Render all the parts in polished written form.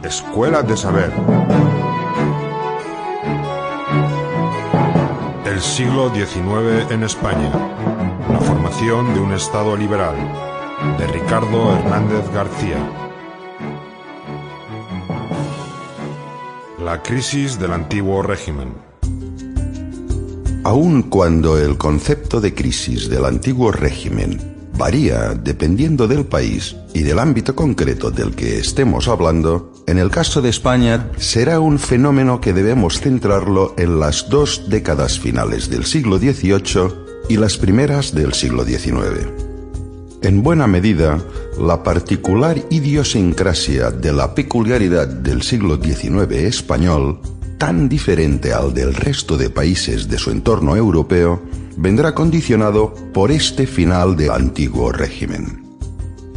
Escuela de Saber. El siglo XIX en España. La formación de un Estado liberal. De Ricardo Hernández García. La crisis del antiguo régimen. Aun cuando el concepto de crisis del antiguo régimen varía dependiendo del país y del ámbito concreto del que estemos hablando, en el caso de España será un fenómeno que debemos centrarlo en las dos décadas finales del siglo XVIII y las primeras del siglo XIX. En buena medida, la particular idiosincrasia de la peculiaridad del siglo XIX español, tan diferente al del resto de países de su entorno europeo, vendrá condicionado por este final del antiguo régimen.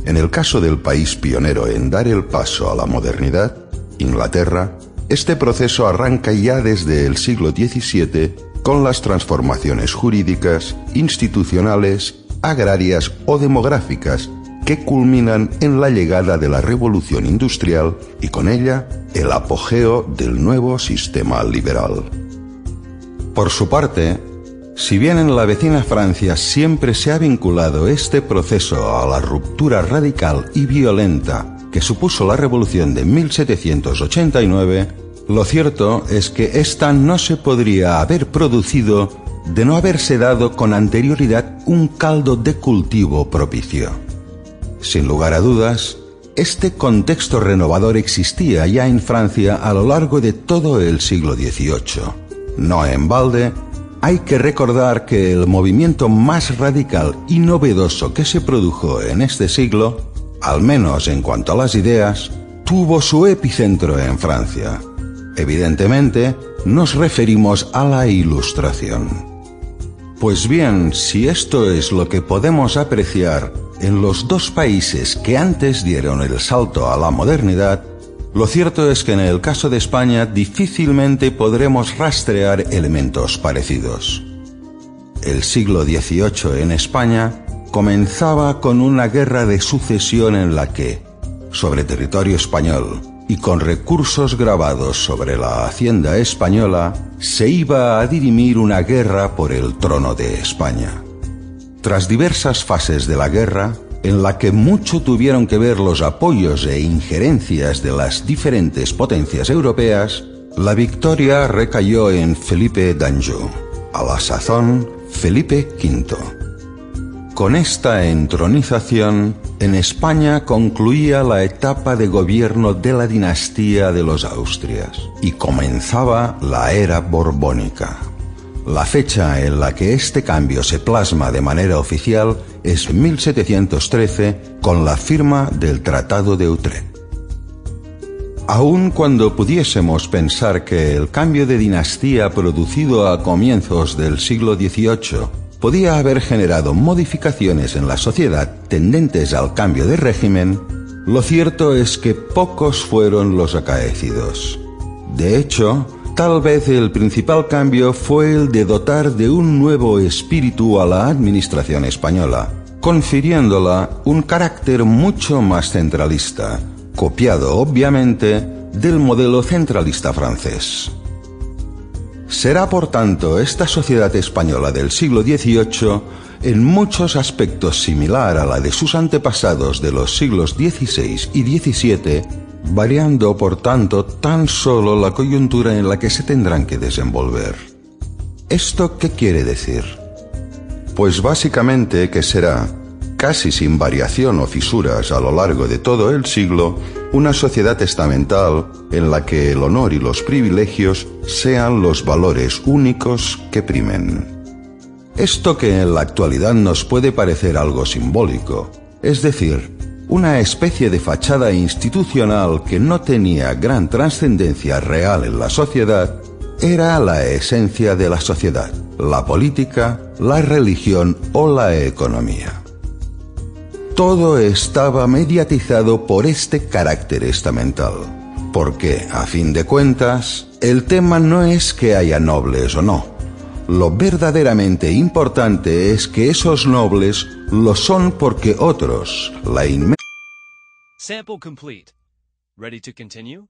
En el caso del país pionero en dar el paso a la modernidad, Inglaterra, este proceso arranca ya desde el siglo XVII con las transformaciones jurídicas, institucionales, agrarias o demográficas que culminan en la llegada de la Revolución Industrial y con ella el apogeo del nuevo sistema liberal. Por su parte, si bien en la vecina Francia siempre se ha vinculado este proceso a la ruptura radical y violenta que supuso la Revolución de 1789, lo cierto es que esta no se podría haber producido de no haberse dado con anterioridad un caldo de cultivo propicio. Sin lugar a dudas, este contexto renovador existía ya en Francia a lo largo de todo el siglo XVIII. No en balde, hay que recordar que el movimiento más radical y novedoso que se produjo en este siglo, al menos en cuanto a las ideas, tuvo su epicentro en Francia. Evidentemente, nos referimos a la Ilustración. Pues bien, si esto es lo que podemos apreciar en los dos países que antes dieron el salto a la modernidad, lo cierto es que en el caso de España difícilmente podremos rastrear elementos parecidos. El siglo XVIII en España comenzaba con una guerra de sucesión en la que, sobre territorio español y con recursos grabados sobre la hacienda española, se iba a dirimir una guerra por el trono de España. Tras diversas fases de la guerra, en la que mucho tuvieron que ver los apoyos e injerencias de las diferentes potencias europeas, la victoria recayó en Felipe d'Anjou, a la sazón Felipe V. Con esta entronización, en España concluía la etapa de gobierno de la dinastía de los Austrias y comenzaba la era borbónica. La fecha en la que este cambio se plasma de manera oficial es 1713, con la firma del Tratado de Utrecht. Aun cuando pudiésemos pensar que el cambio de dinastía producido a comienzos del siglo XVIII podía haber generado modificaciones en la sociedad tendentes al cambio de régimen, lo cierto es que pocos fueron los acaecidos. De hecho, tal vez el principal cambio fue el de dotar de un nuevo espíritu a la administración española, confiriéndola un carácter mucho más centralista, copiado obviamente del modelo centralista francés. Será por tanto esta sociedad española del siglo XVIII en muchos aspectos similar a la de sus antepasados de los siglos XVI y XVII, variando por tanto tan solo la coyuntura en la que se tendrán que desenvolver. ¿Esto qué quiere decir? Pues básicamente que será, casi sin variación o fisuras a lo largo de todo el siglo, una sociedad estamental en la que el honor y los privilegios sean los valores únicos que primen. Esto que en la actualidad nos puede parecer algo simbólico, es decir, una especie de fachada institucional que no tenía gran trascendencia real en la sociedad, era la esencia de la sociedad, la política, la religión o la economía. Todo estaba mediatizado por este carácter estamental, porque, a fin de cuentas, el tema no es que haya nobles o no. Lo verdaderamente importante es que esos nobles lo son porque otros, la inmensa... Sample complete. Ready to continue?